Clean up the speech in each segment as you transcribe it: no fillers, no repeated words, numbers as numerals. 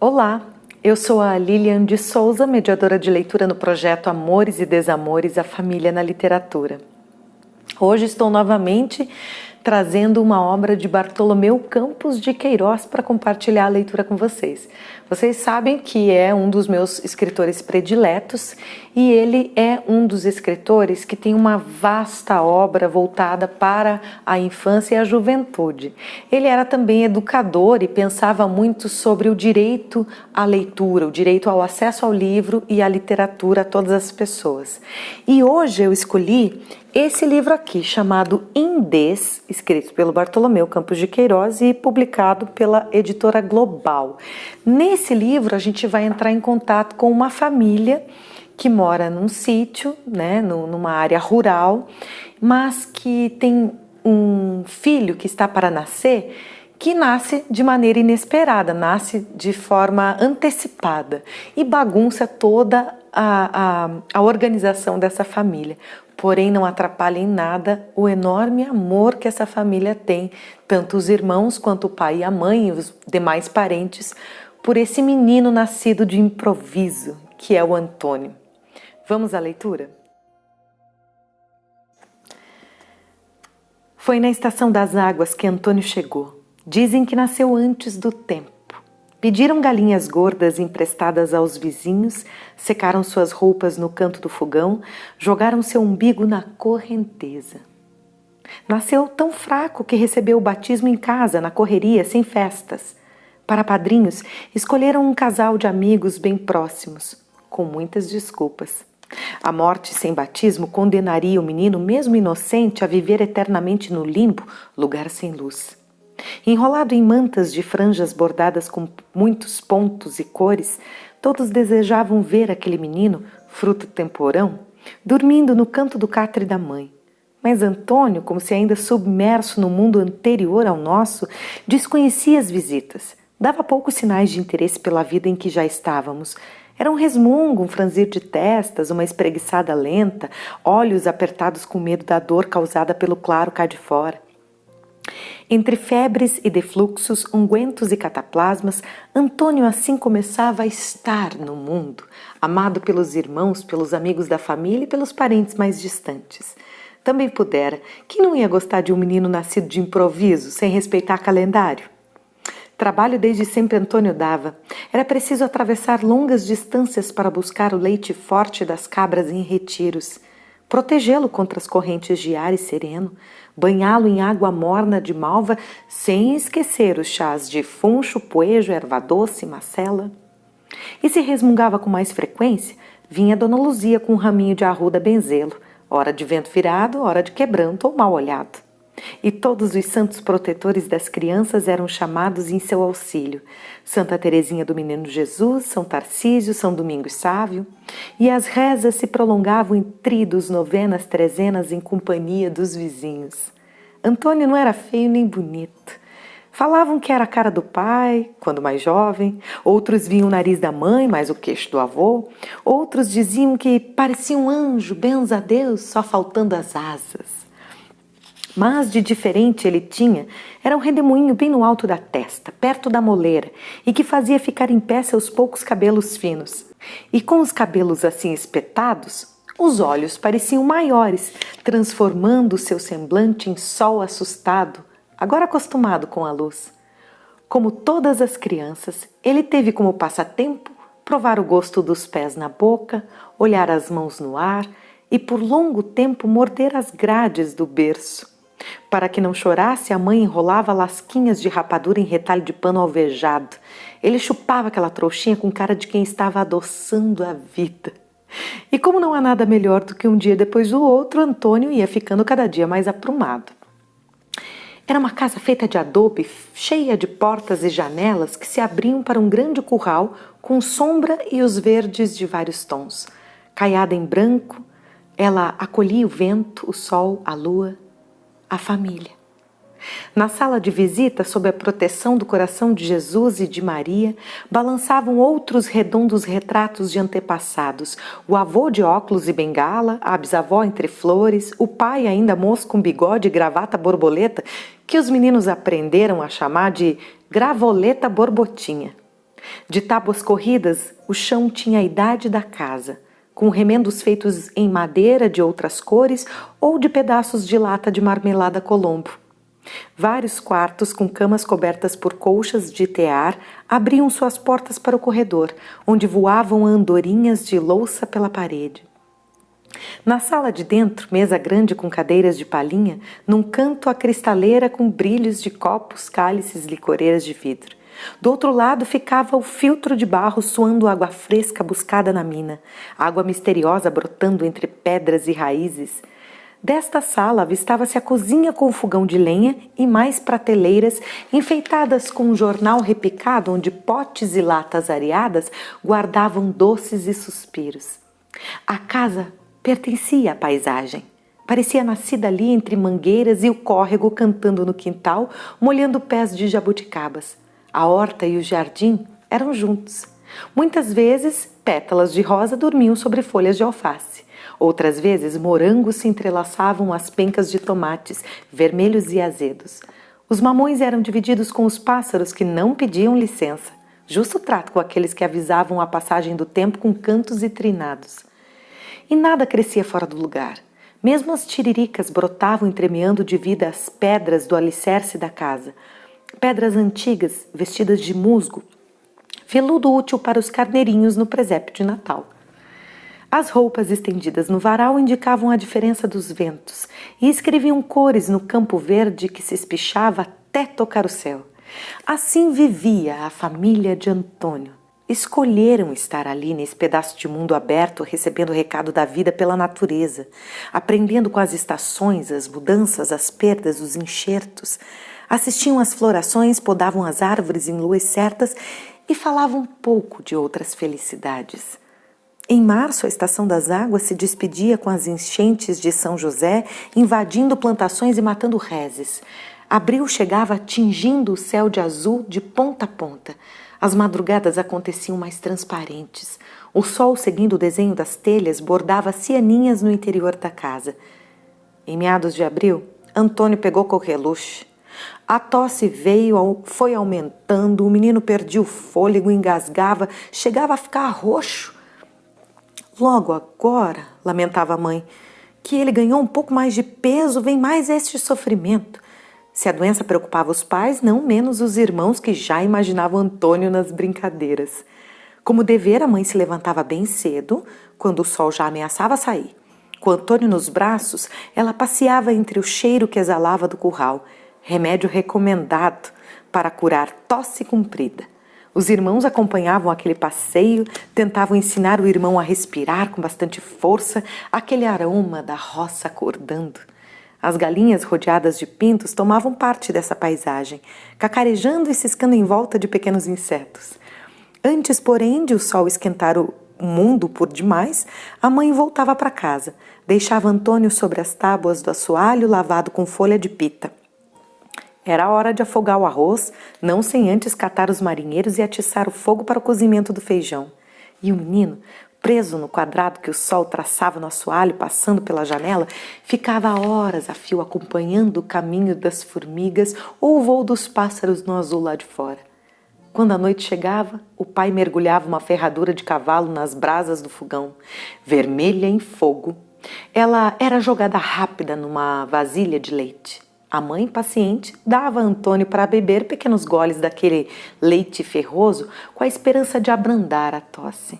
Olá, eu sou a Lilian de Souza, mediadora de leitura no projeto Amores e Desamores, a Família na Literatura. Hoje estou novamente trazendo uma obra de Bartolomeu Campos de Queiroz para compartilhar a leitura com vocês. Vocês sabem que é um dos meus escritores prediletos e ele é um dos escritores que tem uma vasta obra voltada para a infância e a juventude. Ele era também educador e pensava muito sobre o direito à leitura, o direito ao acesso ao livro e à literatura a todas as pessoas. E hoje eu escolhi esse livro aqui, chamado Indês, escrito pelo Bartolomeu Campos de Queiroz e publicado pela editora Global. Nesse livro a gente vai entrar em contato com uma família que mora num sítio, numa área rural, mas que tem um filho que está para nascer, que nasce de maneira inesperada, nasce de forma antecipada e bagunça toda a organização dessa família. Porém, não atrapalha em nada o enorme amor que essa família tem, tanto os irmãos quanto o pai e a mãe e os demais parentes, por esse menino nascido de improviso, que é o Antônio. Vamos à leitura? Foi na estação das águas que Antônio chegou. Dizem que nasceu antes do tempo. Pediram galinhas gordas emprestadas aos vizinhos, secaram suas roupas no canto do fogão, jogaram seu umbigo na correnteza. Nasceu tão fraco que recebeu o batismo em casa, na correria, sem festas. Para padrinhos, escolheram um casal de amigos bem próximos, com muitas desculpas. A morte sem batismo condenaria o menino, mesmo inocente, a viver eternamente no limbo, lugar sem luz. Enrolado em mantas de franjas bordadas com muitos pontos e cores, todos desejavam ver aquele menino, fruto temporão, dormindo no canto do catre da mãe. Mas Antônio, como se ainda submerso no mundo anterior ao nosso, desconhecia as visitas. Dava poucos sinais de interesse pela vida em que já estávamos. Era um resmungo, um franzir de testas, uma espreguiçada lenta, olhos apertados com medo da dor causada pelo claro cá de fora. Entre febres e defluxos, ungüentos e cataplasmas, Antônio assim começava a estar no mundo, amado pelos irmãos, pelos amigos da família e pelos parentes mais distantes. Também pudera, quem não ia gostar de um menino nascido de improviso, sem respeitar calendário? Trabalho desde sempre Antônio dava. Era preciso atravessar longas distâncias para buscar o leite forte das cabras em retiros, protegê-lo contra as correntes de ar e sereno, banhá-lo em água morna de malva, sem esquecer os chás de funcho, poejo, erva doce, macela. E se resmungava com mais frequência, vinha Dona Luzia com um raminho de arruda benzê-lo, hora de vento virado, hora de quebranto ou mal olhado. E todos os santos protetores das crianças eram chamados em seu auxílio. Santa Teresinha do Menino Jesus, São Tarcísio, São Domingos Sávio. E as rezas se prolongavam em tridos, novenas, trezenas em companhia dos vizinhos. Antônio não era feio nem bonito. Falavam que era a cara do pai, quando mais jovem. Outros viam o nariz da mãe, mais o queixo do avô. Outros diziam que parecia um anjo, benza a Deus, só faltando as asas. Mas de diferente ele tinha era um redemoinho bem no alto da testa, perto da moleira, e que fazia ficar em pé seus poucos cabelos finos. E com os cabelos assim espetados, os olhos pareciam maiores, transformando seu semblante em sol assustado, agora acostumado com a luz. Como todas as crianças, ele teve como passatempo provar o gosto dos pés na boca, olhar as mãos no ar e por longo tempo morder as grades do berço. Para que não chorasse, a mãe enrolava lasquinhas de rapadura em retalho de pano alvejado. Ele chupava aquela trouxinha com cara de quem estava adoçando a vida. E como não há nada melhor do que um dia depois do outro, Antônio ia ficando cada dia mais aprumado. Era uma casa feita de adobe, cheia de portas e janelas que se abriam para um grande curral com sombra e os verdes de vários tons. Caiada em branco, ela acolhia o vento, o sol, a lua, a família. Na sala de visita, sob a proteção do coração de Jesus e de Maria, balançavam outros redondos retratos de antepassados, o avô de óculos e bengala, a bisavó entre flores, o pai ainda moço com bigode e gravata borboleta, que os meninos aprenderam a chamar de gravoleta borbotinha. De tábuas corridas, o chão tinha a idade da casa, com remendos feitos em madeira de outras cores ou de pedaços de lata de marmelada Colombo. Vários quartos com camas cobertas por colchas de tear abriam suas portas para o corredor, onde voavam andorinhas de louça pela parede. Na sala de dentro, mesa grande com cadeiras de palhinha, num canto a cristaleira com brilhos de copos, cálices, licoreiras de vidro. Do outro lado ficava o filtro de barro suando água fresca buscada na mina, água misteriosa brotando entre pedras e raízes. Desta sala avistava-se a cozinha com fogão de lenha e mais prateleiras enfeitadas com um jornal repicado onde potes e latas areadas guardavam doces e suspiros. A casa pertencia à paisagem. Parecia nascida ali entre mangueiras e o córrego cantando no quintal, molhando pés de jabuticabas. A horta e o jardim eram juntos. Muitas vezes, pétalas de rosa dormiam sobre folhas de alface. Outras vezes, morangos se entrelaçavam às pencas de tomates, vermelhos e azedos. Os mamões eram divididos com os pássaros que não pediam licença. Justo trato com aqueles que avisavam a passagem do tempo com cantos e trinados. E nada crescia fora do lugar. Mesmo as tiriricas brotavam entremeando de vida as pedras do alicerce da casa. Pedras antigas, vestidas de musgo, veludo útil para os carneirinhos no presépio de Natal. As roupas estendidas no varal indicavam a diferença dos ventos e escreviam cores no campo verde que se espichava até tocar o céu. Assim vivia a família de Antônio. Escolheram estar ali nesse pedaço de mundo aberto, recebendo o recado da vida pela natureza, aprendendo com as estações, as mudanças, as perdas, os enxertos. Assistiam às florações, podavam as árvores em luas certas e falavam um pouco de outras felicidades. Em março, a estação das águas se despedia com as enchentes de São José, invadindo plantações e matando reses. Abril chegava tingindo o céu de azul de ponta a ponta. As madrugadas aconteciam mais transparentes. O sol, seguindo o desenho das telhas, bordava cianinhas no interior da casa. Em meados de abril, Antônio pegou coqueluche. A tosse foi aumentando, o menino perdia o fôlego, engasgava, chegava a ficar roxo. Logo agora, lamentava a mãe, que ele ganhou um pouco mais de peso, vem mais este sofrimento. Se a doença preocupava os pais, não menos os irmãos que já imaginavam Antônio nas brincadeiras. Como dever, a mãe se levantava bem cedo, quando o sol já ameaçava sair. Com Antônio nos braços, ela passeava entre o cheiro que exalava do curral, remédio recomendado para curar tosse comprida. Os irmãos acompanhavam aquele passeio, tentavam ensinar o irmão a respirar com bastante força, aquele aroma da roça acordando. As galinhas rodeadas de pintos tomavam parte dessa paisagem, cacarejando e ciscando em volta de pequenos insetos. Antes, porém, de o sol esquentar o mundo por demais, a mãe voltava para casa, deixava Antônio sobre as tábuas do assoalho lavado com folha de pita. Era hora de afogar o arroz, não sem antes catar os marinheiros e atiçar o fogo para o cozimento do feijão. E o menino, preso no quadrado que o sol traçava no assoalho, passando pela janela, ficava horas a fio acompanhando o caminho das formigas ou o voo dos pássaros no azul lá de fora. Quando a noite chegava, o pai mergulhava uma ferradura de cavalo nas brasas do fogão, vermelha em fogo. Ela era jogada rápida numa vasilha de leite. A mãe, paciente, dava a Antônio para beber pequenos goles daquele leite ferroso com a esperança de abrandar a tosse.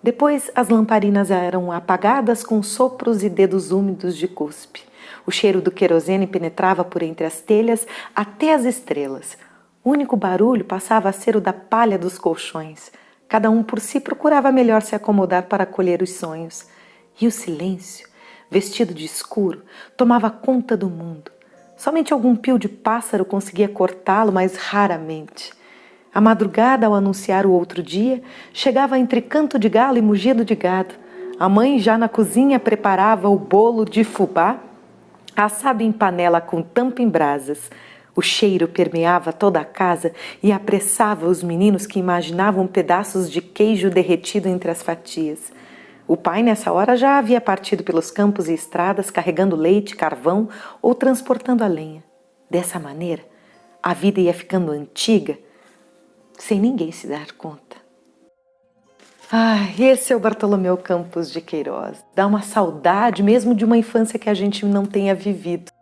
Depois as lamparinas eram apagadas com sopros e dedos úmidos de cuspe. O cheiro do querosene penetrava por entre as telhas até as estrelas. O único barulho passava a ser o da palha dos colchões. Cada um por si procurava melhor se acomodar para acolher os sonhos. E o silêncio, vestido de escuro, tomava conta do mundo. Somente algum pio de pássaro conseguia cortá-lo, mas raramente. A madrugada, ao anunciar o outro dia, chegava entre canto de galo e mugido de gado. A mãe, já na cozinha, preparava o bolo de fubá, assado em panela com tampa em brasas. O cheiro permeava toda a casa e apressava os meninos que imaginavam pedaços de queijo derretido entre as fatias. O pai, nessa hora, já havia partido pelos campos e estradas, carregando leite, carvão ou transportando a lenha. Dessa maneira, a vida ia ficando antiga, sem ninguém se dar conta. Esse é o Bartolomeu Campos de Queiroz. Dá uma saudade mesmo de uma infância que a gente não tenha vivido.